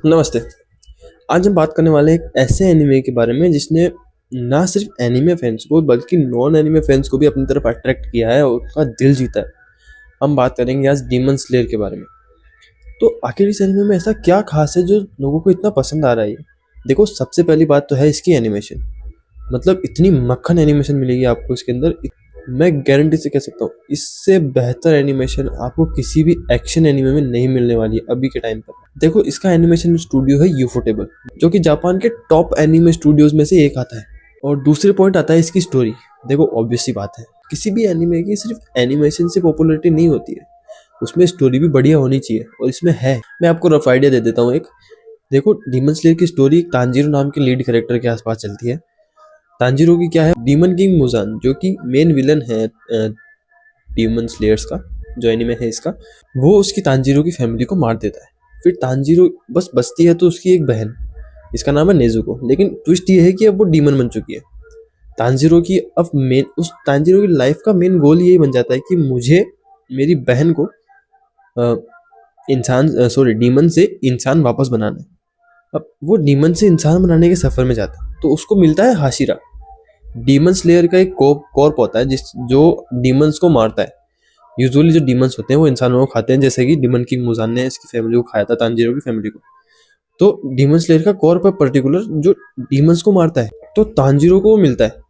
नमस्ते। आज हम बात करने वाले हैं एक ऐसे एनिमे के बारे में जिसने ना सिर्फ एनिमे फैंस को बल्कि नॉन एनिमे फैंस को भी अपनी तरफ अट्रैक्ट किया है और उनका दिल जीता है। हम बात करेंगे आज डीमन स्लेयर के बारे में। तो आखिर इस एनिमे में ऐसा क्या खास है जो लोगों को इतना पसंद आ रहा है ये? देखो, सबसे पहली बात तो है इसकी एनिमेशन। मतलब इतनी मक्खन एनिमेशन मिलेगी आपको इसके अंदर। मैं गारंटी से कह सकता हूँ इससे बेहतर एनिमेशन आपको किसी भी एक्शन एनिमे में नहीं मिलने वाली है अभी के टाइम पर। देखो, इसका एनिमेशन स्टूडियो है यूफोटेबल, जो कि जापान के टॉप एनिमे स्टूडियोज में से एक आता है। और दूसरे पॉइंट आता है इसकी स्टोरी। देखो, ऑब्वियस सी बात है, किसी भी एनिमे की सिर्फ एनिमेशन से पॉपुलैरिटी नहीं होती है, उसमें स्टोरी भी बढ़िया होनी चाहिए, और इसमें है। मैं आपको रफ आइडिया दे देता हूँ एक। देखो, डीमन स्लेयर की स्टोरी तांजीरो नाम के लीड कैरेक्टर के आसपास चलती है। तांजीरो की क्या है, डीमन किंग मुजान जो कि मेन विलन है डीमन स्लेयर्स का, जो एनिमे है इसका, वो उसकी तांजीरो की फैमिली को मार देता है। फिर तांजीरो बस बचती है तो उसकी एक बहन, इसका नाम है नेजुको। लेकिन ट्विस्ट ये है कि अब वो डीमन बन चुकी है। तांजीरो की अब मेन उस तांजीरो की लाइफ का मेन गोल यही बन जाता है कि मुझे मेरी बहन को डीमन से इंसान वापस बनाना है। अब वो डीमन से इंसान बनाने के सफर में जाता है तो उसको मिलता है हाशिरा। डीमन स्लेयर का एक कॉर्प होता है जो डीमंस को मारता है। यूजुअली जो डीमंस होते हैं वो इंसानों को खाते हैं, जैसे कि डीमन किंग मुजान ने इसकी फैमिली को खाया था, तांजीरो की फैमिली को। तो डीमन स्लेयर का कॉर्प है पर्टिकुलर जो डीमंस को मारता है, तो तांजीरो को वो मिलता है।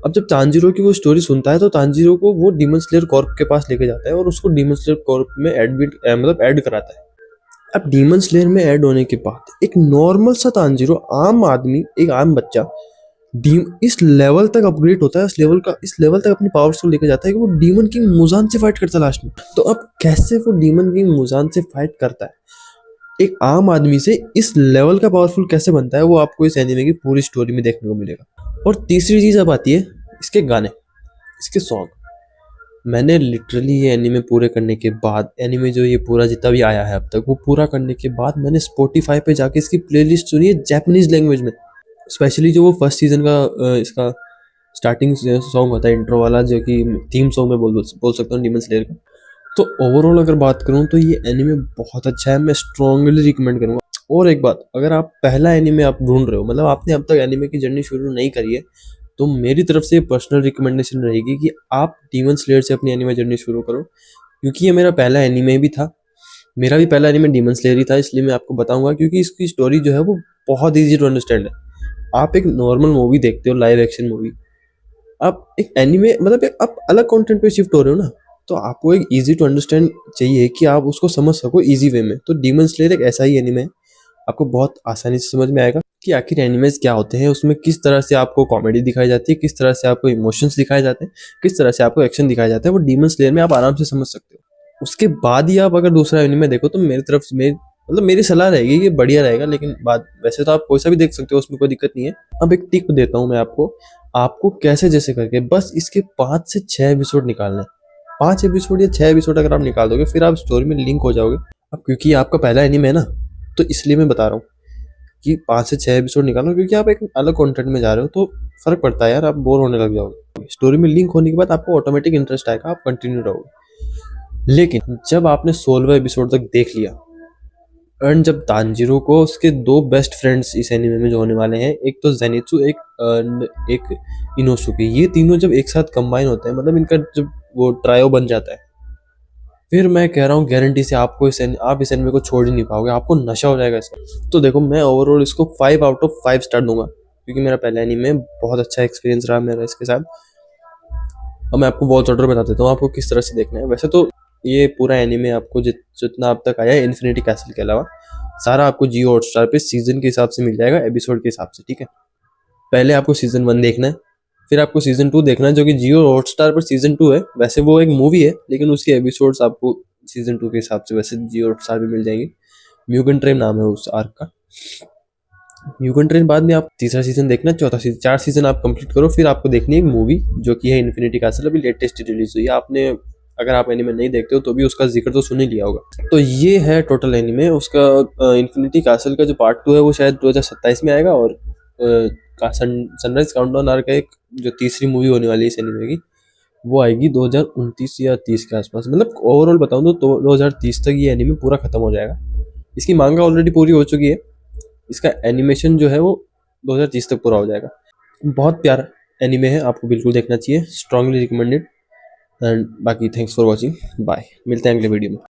अब जब तांजीरो की वो स्टोरी सुनता है तो तांजीरो को वो डीमन स्लेयर कॉर्प के पास लेके जाता है और उसको डीमन स्लेयर कॉर्प में ऐड कराता है। अब डीमन स्लेयर में ऐड होने के बाद एक नॉर्मल सा तांजीरो, आम आदमी, एक आम बच्चा इस लेवल तक अपग्रेड होता है, इस लेवल तक अपनी पावर्स को लेकर जाता है कि वो डीमन किंग मुजान से फाइट करता है लास्ट में। तो अब कैसे वो डीमन किंग मुजान से फाइट करता है, एक आम आदमी से इस लेवल का पावरफुल कैसे बनता है, वो आपको इस एनीमे की पूरी स्टोरी में देखने को मिलेगा। और तीसरी चीज अब आती है इसके गाने, इसके सॉन्ग। मैंने लिटरली ये एनीमे पूरे करने के बाद, एनीमे जो ये पूरा जितना भी आया है अब तक, वो पूरा करने के बाद मैंने स्पॉटिफाई पे जाके इसकी प्लेलिस्ट सुनी है जापानीज लैंग्वेज में। स्पेशली जो वो फर्स्ट सीजन का इसका स्टार्टिंग सॉन्ग होता है, इंट्रो वाला, जो कि थीम सॉन्ग में बोल सकता हूँ डीमन स्लेयर का। तो ओवरऑल अगर बात करूँ तो ये एनीमे बहुत अच्छा है, मैं स्ट्रांगली रिकमेंड करूँगा। और एक बात, अगर आप पहला एनीमे आप ढूंढ रहे हो, मतलब आपने अब तक एनीमे की जर्नी शुरू नहीं करी है, तो मेरी तरफ से पर्सनल रिकमेंडेशन रहेगी कि आप डीमन स्लेयर से अपनी एनीमे जर्नी शुरू करो, क्योंकि ये मेरा पहला एनीमे भी था। मेरा भी पहला एनीमे डीमन स्लेयर ही था, इसलिए मैं आपको बताऊंगा, क्योंकि इसकी स्टोरी जो है वो बहुत ईजी टू अंडरस्टैंड है। आप एक नॉर्मल मूवी देखते हो, लाइव एक्शन मूवी, आप एक एनीमे मतलब आप अलग कंटेंट पे शिफ्ट हो रहे हो ना, तो आपको एक इजी टू अंडरस्टैंड चाहिए कि आप उसको समझ सको इजी वे में। तो डीमन स्लेयर एक ऐसा ही एनीमे है, आपको बहुत आसानी से समझ में आएगा कि आखिर एनिमेज क्या होते हैं, उसमें किस तरह से आपको कॉमेडी दिखाई जाती है, किस तरह से आपको इमोशंस दिखाए जाते हैं, किस तरह से आपको एक्शन दिखाया जाता है। वो डीमन स्लेयर में आप आराम से समझ सकते हो। उसके बाद ही आप अगर दूसरा एनिमे देखो तो मेरी तरफ से मेरी सलाह रहेगी कि बढ़िया रहेगा, लेकिन बाद वैसे तो आप कोई सा भी देख सकते हो, उसमें कोई दिक्कत नहीं है। अब एक टिप देता हूँ मैं आपको कैसे जैसे करके बस इसके 5 से 6 एपिसोड निकालना है। 5 एपिसोड या 6 एपिसोड अगर आप निकाल दोगे, फिर आप स्टोरी में लिंक हो जाओगे। अब क्योंकि आपका पहला एनिमे है ना, तो इसलिए मैं बता रहा हूँ कि 5 से 6 एपिसोड निकालो, क्योंकि आप एक अलग कंटेंट में जा रहे हो तो फर्क पड़ता है यार, आप बोर होने लग जाओगे। स्टोरी में लिंक होने के बाद आपको ऑटोमेटिक इंटरेस्ट आएगा, आप कंटिन्यू रहोगे। लेकिन जब आपने 16वें एपिसोड तक देख लिया, एंड जब तांजीरो को उसके 2 बेस्ट फ्रेंड्स इस एनिमे में जो होने वाले हैं, एक तो जेनित्सु, एक इनोसुके, ये तीनों जब एक साथ कंबाइन होते हैं, मतलब इनका जब वो ट्रायो बन जाता है, फिर मैं कह रहा हूँ गारंटी से आप इस एनिमे को छोड़ ही नहीं पाओगे, आपको नशा हो जाएगा इसका। तो देखो, मैं ओवरऑल इसको 5 आउट ऑफ 5 स्टार दूंगा, क्योंकि मेरा पहला एनिमे, बहुत अच्छा एक्सपीरियंस रहा मेरा इसके साथ। अब मैं आपको वॉच ऑर्डर बता देता हूँ आपको किस तरह से देखना है। वैसे तो ये पूरा एनिमे आपको जितना अब तक आया है इन्फिनिटी कैसल के अलावा, सारा आपको जियो हॉटस्टार पे सीजन के हिसाब से मिल जाएगा, एपिसोड के हिसाब से, ठीक है। पहले आपको सीजन 1 देखना है, फिर आपको सीजन 2 देखना है, जो कि जियो हॉटस्टार पर सीजन 2 है। वैसे वो एक मूवी है, लेकिन उसके एपिसोड्स आपको सीजन 2 के हिसाब से वैसे जियो हॉटस्टार पे मिल जाएंगे। म्यूगन ट्रेन नाम है उस आर्क का। म्यूगन ट्रेन बाद में आप तीसरा सीजन देखना, चौथा सीजन, 4 सीजन आप कंप्लीट करो, फिर आपको देखनी है एक मूवी जो कि है इन्फिनिटी कैसल, अभी लेटेस्ट रिलीज हुई है। आपने अगर आप एनिमे नहीं देखते हो तो भी उसका जिक्र तो सुन ही लिया होगा। तो ये है टोटल एनिमे उसका। इन्फिनिटी कैसल का जो पार्ट 2 है वो शायद 2027 में आएगा, और सनराइज काउंटडाउन आर्क का एक जो तीसरी मूवी होने वाली है इस एनिमे की, वो आएगी 2029 या 30 के आसपास। मतलब ओवरऑल बताऊं तो 2030 तक ये एनिमे पूरा खत्म हो जाएगा। इसकी मांगा ऑलरेडी पूरी हो चुकी है, इसका एनिमेशन जो है वो 2030 तक पूरा हो जाएगा। बहुत प्यारा एनिमे है, आपको बिल्कुल देखना चाहिए, स्ट्रांगली रिकमेंडेड। एंड बाकी थैंक्स फॉर वॉचिंग, बाय, मिलते हैं अगले वीडियो में।